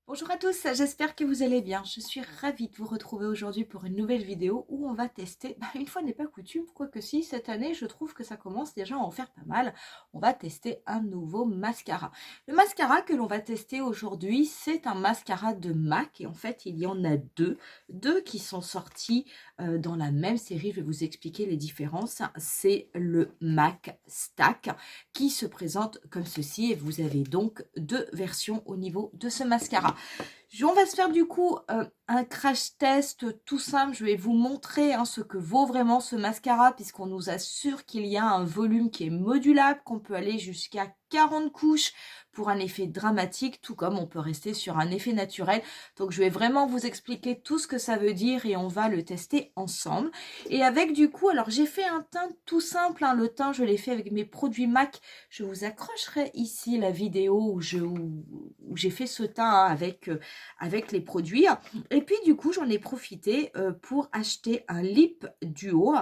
Bonjour à tous, j'espère que vous allez bien. Je suis ravie de vous retrouver aujourd'hui pour une nouvelle vidéo où on va tester, une fois n'est pas coutume, quoique si, cette année je trouve que ça commence déjà à en faire pas mal. On va tester un nouveau mascara. Le mascara que l'on va tester aujourd'hui, c'est un mascara de MAC et en fait il y en a deux qui sont sortis dans la même série. Je vais vous expliquer les différences. C'est le MAC Stack qui se présente comme ceci et vous avez donc deux versions au niveau de ce mascara. On va se faire du coup un crash test tout simple. Je vais vous montrer ce que vaut vraiment ce mascara puisqu'on nous assure qu'il y a un volume qui est modulable, qu'on peut aller jusqu'à 40 couches pour un effet dramatique, tout comme on peut rester sur un effet naturel. Donc je vais vraiment vous expliquer tout ce que ça veut dire et on va le tester ensemble. Et avec du coup, alors j'ai fait un teint tout simple, le teint je l'ai fait avec mes produits MAC. Je vous accrocherai ici la vidéo où j'ai fait ce teint avec les produits. Et puis du coup, j'en ai profité pour acheter un lip duo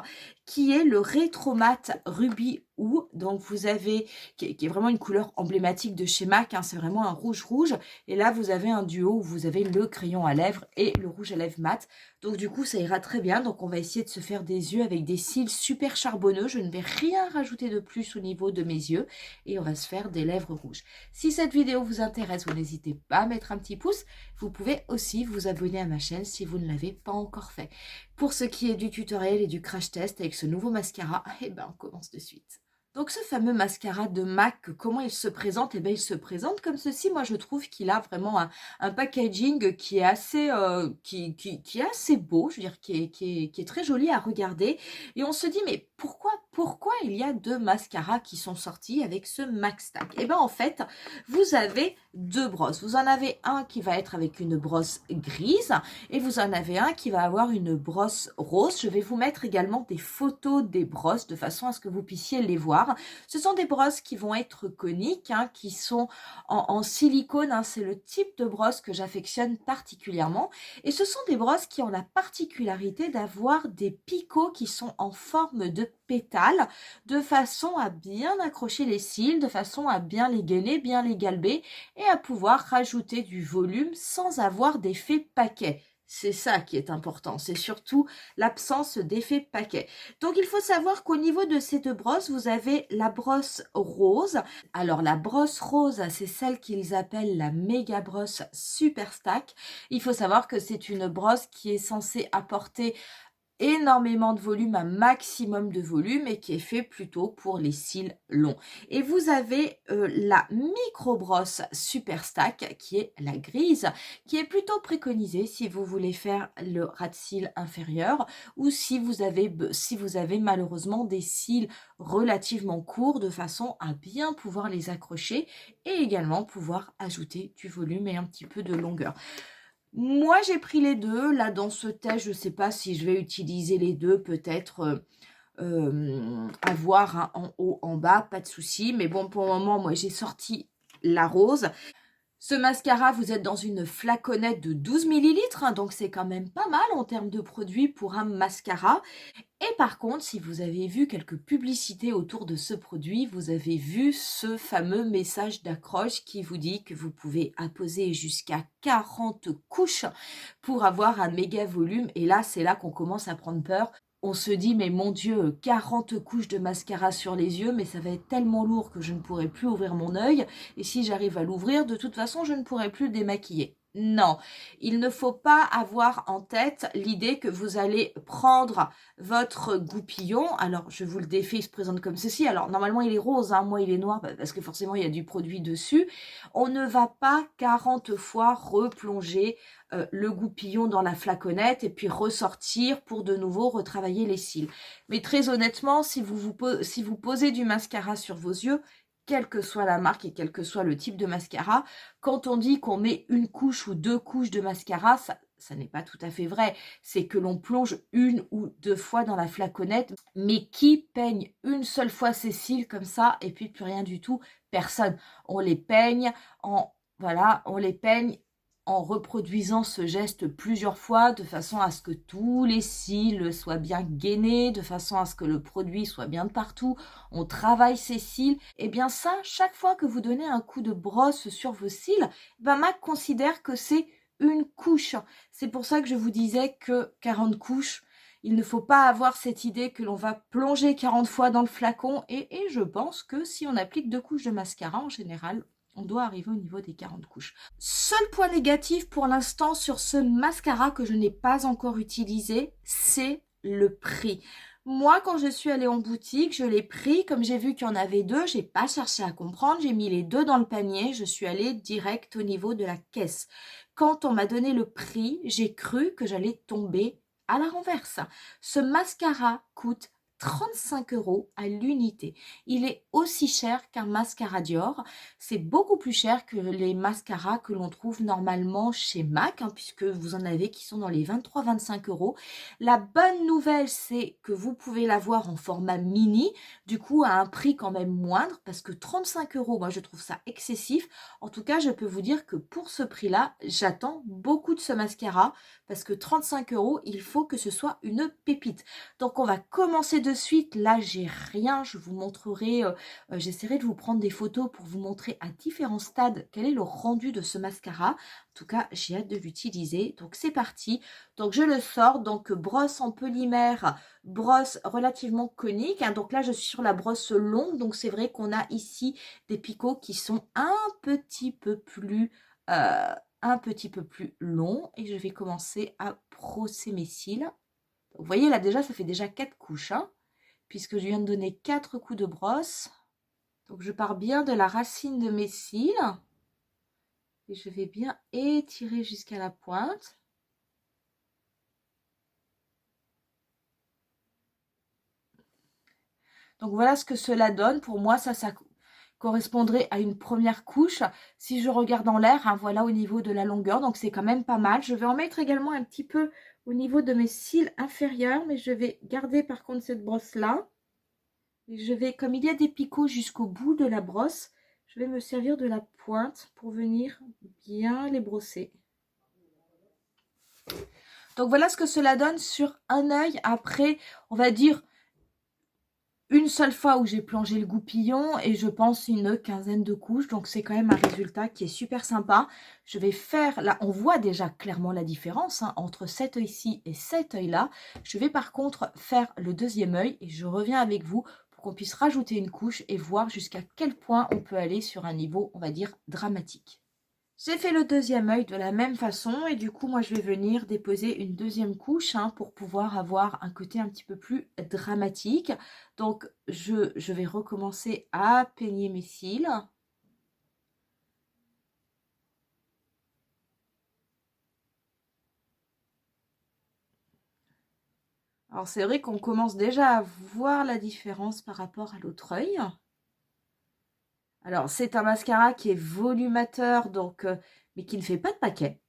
qui est le Retromat Ruby Ou. Donc vous avez, qui est vraiment une couleur emblématique de chez MAC, c'est vraiment un rouge rouge. Et là, vous avez un duo où vous avez le crayon à lèvres et le rouge à lèvres mat. Donc du coup, ça ira très bien. Donc on va essayer de se faire des yeux avec des cils super charbonneux. Je ne vais rien rajouter de plus au niveau de mes yeux. Et on va se faire des lèvres rouges. Si cette vidéo vous intéresse, vous n'hésitez pas à mettre un petit pouce. Vous pouvez aussi vous abonner à ma chaîne si vous ne l'avez pas encore fait. Pour ce qui est du tutoriel et du crash test avec ce nouveau mascara, on commence de suite. Donc ce fameux mascara de MAC, comment il se présente? Il se présente comme ceci. Moi je trouve qu'il a vraiment un packaging qui est assez, qui est assez beau, je veux dire qui est très joli à regarder. Et on se dit mais pourquoi il y a deux mascaras qui sont sortis avec ce MAC Stack? En fait, vous avez deux brosses. Vous en avez un qui va être avec une brosse grise et vous en avez un qui va avoir une brosse rose. Je vais vous mettre également des photos des brosses de façon à ce que vous puissiez les voir. Ce sont des brosses qui vont être coniques, qui sont en silicone. C'est le type de brosse que j'affectionne particulièrement. Et ce sont des brosses qui ont la particularité d'avoir des picots qui sont en forme de pétales, de façon à bien accrocher les cils, de façon à bien les gainer, bien les galber et à pouvoir rajouter du volume sans avoir d'effet paquet. C'est ça qui est important, c'est surtout l'absence d'effet paquet. Donc il faut savoir qu'au niveau de ces deux brosses, vous avez la brosse rose. Alors la brosse rose, c'est celle qu'ils appellent la méga brosse Super Stack. Il faut savoir que c'est une brosse qui est censée apporter énormément de volume, un maximum de volume et qui est fait plutôt pour les cils longs. Et vous avez la micro brosse Super Stack qui est la grise, qui est plutôt préconisée si vous voulez faire le ras de cils inférieur ou si vous avez malheureusement des cils relativement courts de façon à bien pouvoir les accrocher et également pouvoir ajouter du volume et un petit peu de longueur. Moi, j'ai pris les deux. Là, dans ce test, je ne sais pas si je vais utiliser les deux. Peut-être avoir en haut, en bas, pas de souci. Mais bon, pour le moment, moi, j'ai sorti la rose. Ce mascara, vous êtes dans une flaconnette de 12 millilitres. Donc, c'est quand même pas mal en termes de produits pour un mascara. Et par contre, si vous avez vu quelques publicités autour de ce produit, vous avez vu ce fameux message d'accroche qui vous dit que vous pouvez apposer jusqu'à 40 couches pour avoir un méga volume. Et là, c'est là qu'on commence à prendre peur. On se dit, mais mon Dieu, 40 couches de mascara sur les yeux, mais ça va être tellement lourd que je ne pourrai plus ouvrir mon œil. Et si j'arrive à l'ouvrir, de toute façon, je ne pourrai plus le démaquiller. Non, il ne faut pas avoir en tête l'idée que vous allez prendre votre goupillon. Alors, je vous le défais, il se présente comme ceci. Alors, normalement, il est rose, moi, il est noir parce que forcément, il y a du produit dessus. On ne va pas 40 fois replonger le goupillon dans la flaconnette et puis ressortir pour de nouveau retravailler les cils. Mais très honnêtement, si vous posez du mascara sur vos yeux, quelle que soit la marque et quel que soit le type de mascara, quand on dit qu'on met une couche ou deux couches de mascara, ça n'est pas tout à fait vrai. C'est que l'on plonge une ou deux fois dans la flaconnette. Mais qui peigne une seule fois ses cils comme ça et puis plus rien du tout? Personne. On les peigne on les peigne en reproduisant ce geste plusieurs fois de façon à ce que tous les cils soient bien gainés, de façon à ce que le produit soit bien de partout, on travaille ses cils, et bien ça, chaque fois que vous donnez un coup de brosse sur vos cils, ben MAC considère que c'est une couche. C'est pour ça que je vous disais que 40 couches, il ne faut pas avoir cette idée que l'on va plonger 40 fois dans le flacon, et je pense que si on applique 2 couches de mascara en général, on doit arriver au niveau des 40 couches. Seul point négatif pour l'instant sur ce mascara que je n'ai pas encore utilisé, c'est le prix. Moi, quand je suis allée en boutique, je l'ai pris, comme j'ai vu qu'il y en avait deux, j'ai pas cherché à comprendre, j'ai mis les deux dans le panier, je suis allée direct au niveau de la caisse. Quand on m'a donné le prix, j'ai cru que j'allais tomber à la renverse. Ce mascara coûte 35 € à l'unité. Il est aussi cher qu'un mascara Dior. C'est beaucoup plus cher que les mascaras que l'on trouve normalement chez MAC, puisque vous en avez qui sont dans les 23-25 €. La bonne nouvelle, c'est que vous pouvez l'avoir en format mini, du coup à un prix quand même moindre, parce que 35 €, moi je trouve ça excessif. En tout cas, je peux vous dire que pour ce prix-là, j'attends beaucoup de ce mascara, parce que 35 €, il faut que ce soit une pépite. Donc on va commencer de suite. Là, j'ai rien, je vous montrerai, j'essaierai de vous prendre des photos pour vous montrer à différents stades quel est le rendu de ce mascara. En tout cas, j'ai hâte de l'utiliser. Donc c'est parti. Donc je le sors, donc brosse en polymère, brosse relativement conique. Donc là, je suis sur la brosse longue, donc c'est vrai qu'on a ici des picots qui sont un petit peu plus longs, et je vais commencer à brosser mes cils. Vous voyez là déjà, ça fait déjà 4 couches, puisque je viens de donner 4 coups de brosse. Donc je pars bien de la racine de mes cils et je vais bien étirer jusqu'à la pointe. Donc voilà ce que cela donne. Pour moi, ça correspondrait à une première couche. Si je regarde en l'air, voilà au niveau de la longueur, donc c'est quand même pas mal. Je vais en mettre également un petit peu au niveau de mes cils inférieurs, mais je vais garder par contre cette brosse là. Et je vais, comme il y a des picots jusqu'au bout de la brosse, je vais me servir de la pointe pour venir bien les brosser. Donc voilà ce que cela donne sur un œil après, on va dire, une seule fois où j'ai plongé le goupillon, et je pense une quinzaine de couches. Donc c'est quand même un résultat qui est super sympa. Je vais faire, là on voit déjà clairement la différence entre cet œil-ci et cet œil-là. Je vais par contre faire le deuxième œil et je reviens avec vous pour qu'on puisse rajouter une couche et voir jusqu'à quel point on peut aller sur un niveau, on va dire, dramatique. J'ai fait le deuxième œil de la même façon, et du coup moi je vais venir déposer une deuxième couche pour pouvoir avoir un côté un petit peu plus dramatique. Donc je vais recommencer à peigner mes cils. Alors c'est vrai qu'on commence déjà à voir la différence par rapport à l'autre œil. Alors c'est un mascara qui est volumateur, donc mais qui ne fait pas de paquet.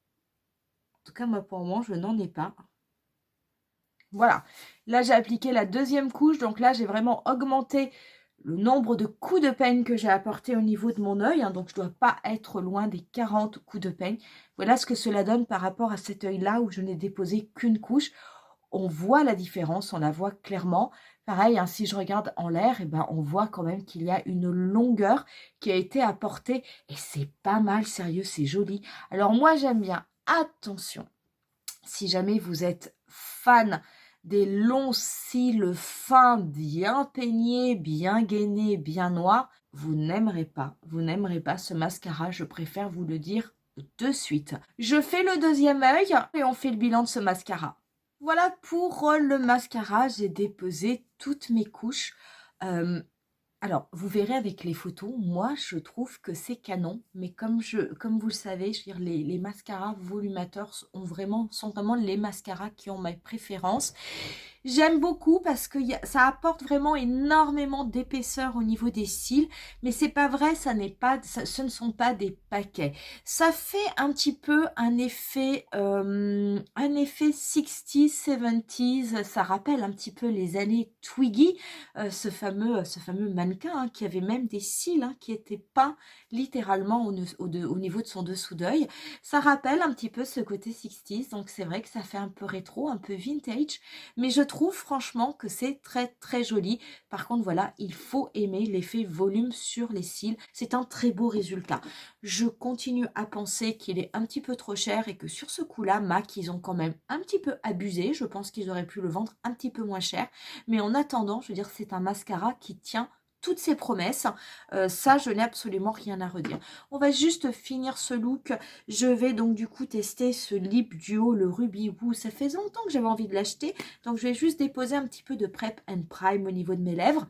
En tout cas moi pour le moment je n'en ai pas. Voilà, là j'ai appliqué la deuxième couche, donc là j'ai vraiment augmenté le nombre de coups de peigne que j'ai apporté au niveau de mon œil, donc je ne dois pas être loin des 40 coups de peigne. Voilà ce que cela donne par rapport à cet œil-là où je n'ai déposé qu'une couche. On voit la différence, on la voit clairement. Pareil, si je regarde en l'air, on voit quand même qu'il y a une longueur qui a été apportée, et c'est pas mal, sérieux, c'est joli. Alors moi j'aime bien, attention, si jamais vous êtes fan des longs cils fins, bien peignés, bien gainés, bien noirs, vous n'aimerez pas ce mascara, je préfère vous le dire de suite. Je fais le deuxième œil et on fait le bilan de ce mascara. Voilà pour le mascara, j'ai déposé toutes mes couches. Alors, vous verrez avec les photos, moi je trouve que c'est canon, mais comme vous le savez, je veux dire, les mascaras volumateurs sont vraiment les mascaras qui ont ma préférence. J'aime beaucoup parce que ça apporte vraiment énormément d'épaisseur au niveau des cils, mais c'est pas vrai, ce ne sont pas des paquets. Ça fait un petit peu un effet 60s, 70s, ça rappelle un petit peu les années Twiggy, ce fameux mannequin hein, qui avait même des cils hein, qui étaient peints littéralement au niveau de son dessous d'œil. Ça rappelle un petit peu ce côté 60s, donc c'est vrai que ça fait un peu rétro, un peu vintage, mais je trouve franchement que c'est très très joli. Par contre voilà, il faut aimer l'effet volume sur les cils, c'est un très beau résultat. Je continue à penser qu'il est un petit peu trop cher et que sur ce coup-là, MAC, ils ont quand même un petit peu abusé. Je pense qu'ils auraient pu le vendre un petit peu moins cher, mais en attendant, je veux dire, c'est un mascara qui tient toutes ses promesses, ça je n'ai absolument rien à redire. On va juste finir ce look. Je vais donc du coup tester ce lip duo, le Ruby Woo. Ça fait longtemps que j'avais envie de l'acheter, donc je vais juste déposer un petit peu de Prep and Prime au niveau de mes lèvres.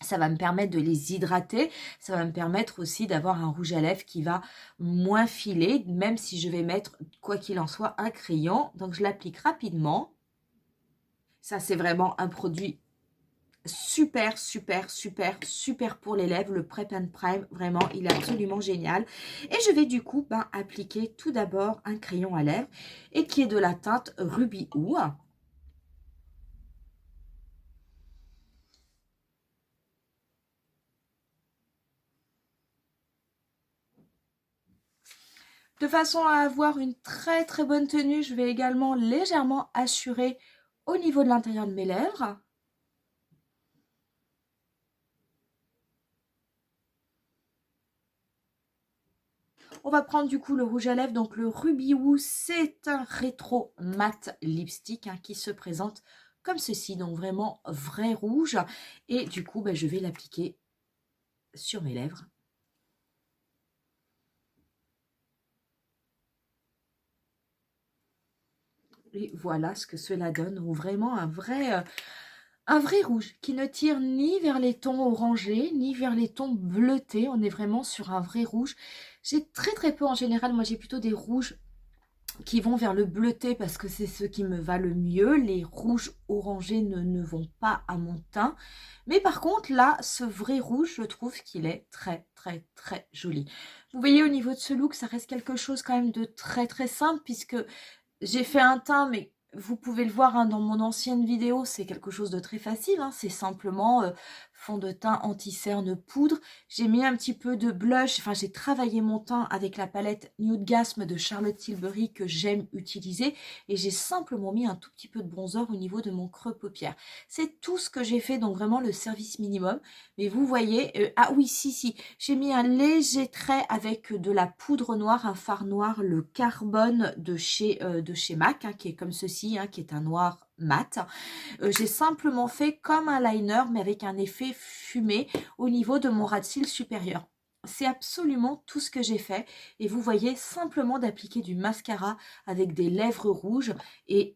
Ça va me permettre de les hydrater, ça va me permettre aussi d'avoir un rouge à lèvres qui va moins filer, même si je vais mettre, quoi qu'il en soit, un crayon. Donc je l'applique rapidement. Ça c'est vraiment un produit super, super, super, super pour les lèvres, le Prep and Prime, vraiment, il est absolument génial. Et je vais du coup appliquer tout d'abord un crayon à lèvres et qui est de la teinte Ruby Woo. De façon à avoir une très très bonne tenue, je vais également légèrement assurer au niveau de l'intérieur de mes lèvres. On va prendre du coup le rouge à lèvres, donc le Ruby Woo, c'est un rétro mat lipstick hein, qui se présente comme ceci, donc vraiment vrai rouge. Et du coup, je vais l'appliquer sur mes lèvres. Et voilà ce que cela donne, donc vraiment un vrai rouge qui ne tire ni vers les tons orangés, ni vers les tons bleutés. On est vraiment sur un vrai rouge. J'ai très très peu en général, moi j'ai plutôt des rouges qui vont vers le bleuté parce que c'est ce qui me va le mieux. Les rouges orangés ne vont pas à mon teint. Mais par contre, là, ce vrai rouge, je trouve qu'il est très, très, très joli. Vous voyez, au niveau de ce look, ça reste quelque chose quand même de très, très simple puisque j'ai fait un teint, mais vous pouvez le voir hein, dans mon ancienne vidéo, c'est quelque chose de très facile. Hein, c'est simplement fond de teint anti-cerne poudre. J'ai mis un petit peu de blush, enfin j'ai travaillé mon teint avec la palette Nude Gasm de Charlotte Tilbury que j'aime utiliser. Et j'ai simplement mis un tout petit peu de bronzer au niveau de mon creux paupière. C'est tout ce que j'ai fait, donc vraiment le service minimum. Mais vous voyez, ah oui, si, j'ai mis un léger trait avec de la poudre noire, un fard noir, le Carbone de chez MAC, hein, qui est comme ceci, hein, qui est un noir mat. J'ai simplement fait comme un liner, mais avec un effet fumé au niveau de mon ras de cils supérieur. C'est absolument tout ce que j'ai fait. Et vous voyez simplement d'appliquer du mascara avec des lèvres rouges et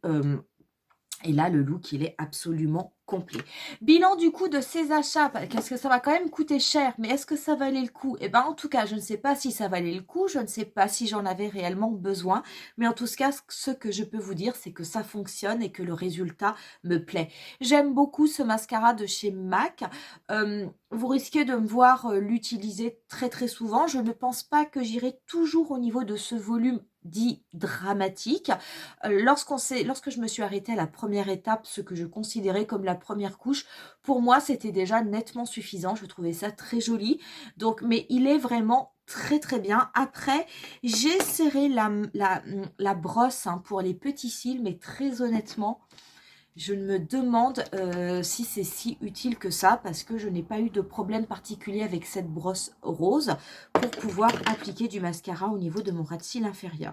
là, le look, il est absolument complet. Bilan du coup de ces achats, parce que ça va quand même coûter cher, mais est-ce que ça valait le coup? Eh bien, en tout cas, je ne sais pas si ça valait le coup, je ne sais pas si j'en avais réellement besoin, mais en tout cas, ce que je peux vous dire, c'est que ça fonctionne et que le résultat me plaît. J'aime beaucoup ce mascara de chez MAC. Vous risquez de me voir l'utiliser très très souvent. Je ne pense pas que j'irai toujours au niveau de ce volume dit dramatique. Lorsque je me suis arrêtée à la première étape, ce que je considérais comme la première couche, pour moi c'était déjà nettement suffisant. Je trouvais ça très joli. Donc, mais il est vraiment très très bien. Après, j'ai serré la brosse hein, pour les petits cils, mais très honnêtement, je me demande si c'est si utile que ça parce que je n'ai pas eu de problème particulier avec cette brosse rose pour pouvoir appliquer du mascara au niveau de mon ras de cils inférieur.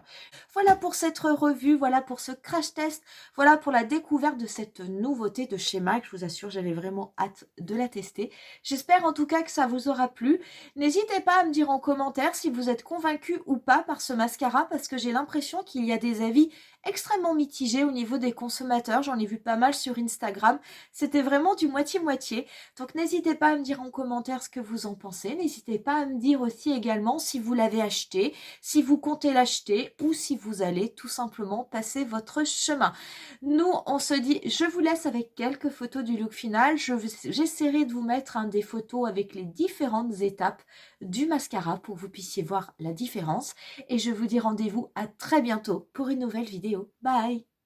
Voilà pour cette revue, voilà pour ce crash test, voilà pour la découverte de cette nouveauté de chez MAC. Je vous assure, j'avais vraiment hâte de la tester. J'espère en tout cas que ça vous aura plu. N'hésitez pas à me dire en commentaire si vous êtes convaincu ou pas par ce mascara parce que j'ai l'impression qu'il y a des avis extrêmement mitigé au niveau des consommateurs. J'en ai vu pas mal sur Instagram. C'était vraiment du moitié-moitié. Donc n'hésitez pas à me dire en commentaire ce que vous en pensez. N'hésitez pas à me dire aussi également si vous l'avez acheté, si vous comptez l'acheter ou si vous allez tout simplement passer votre chemin. Nous, on se dit, je vous laisse avec quelques photos du look final. J'essaierai de vous mettre des photos avec les différentes étapes du mascara pour que vous puissiez voir la différence. Et je vous dis rendez-vous à très bientôt pour une nouvelle vidéo. Bye!